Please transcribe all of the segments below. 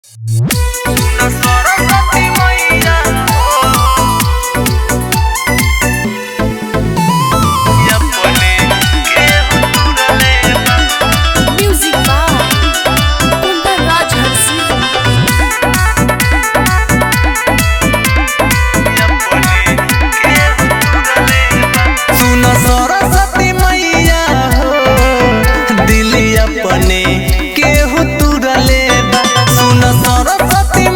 अपने केहू तुरले बा। सुन सरस्वती मैया हो दिल अपने केहू तुरले बा। सरस्वती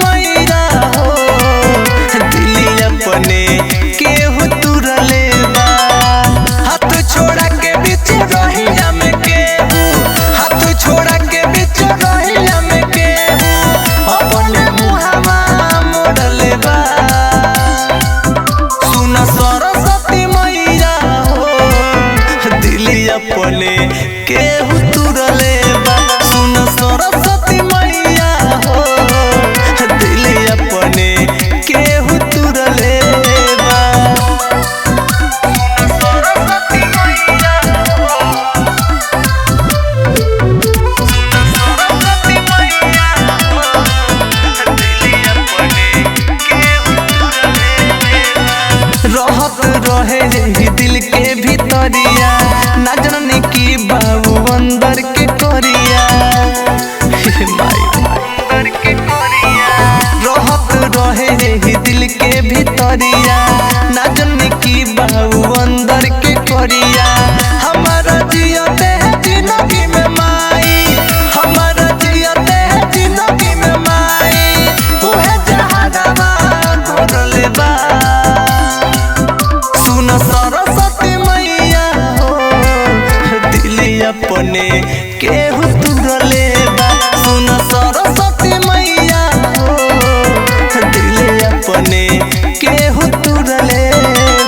मैया हो सरस्वती मैया हो दिल अपने केहू तुरले बा। रहत रहे दिल के भीतरिया ना जननी की बाबू अंदर के कोरिया अंदर के कोरिया रहत रहे ही दिल के भीतरिया ना जननी की बाबू अंदर के कोरिया। हमारा जियते है जिंदगी में माई, हमारा जियते है जिंदगी में माई, उहे जहानवा घोरले बा। सुन सरस्वती मैया अपने केहू तुरले बा। सुन सरस्वती मैया हो दिल अपने केहू तुरले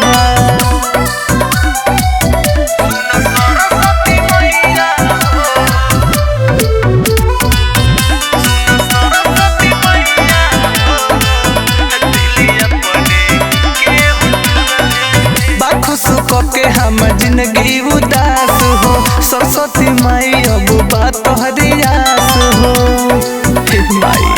बा। सुन सरस्वती मैया हो सुन सरस्वती मैया हो दिल अपने केहू तुरले बा। खुश के हम जिंदगी उदास हो सरस्वती माई अब बात तोहरी आस हो माई।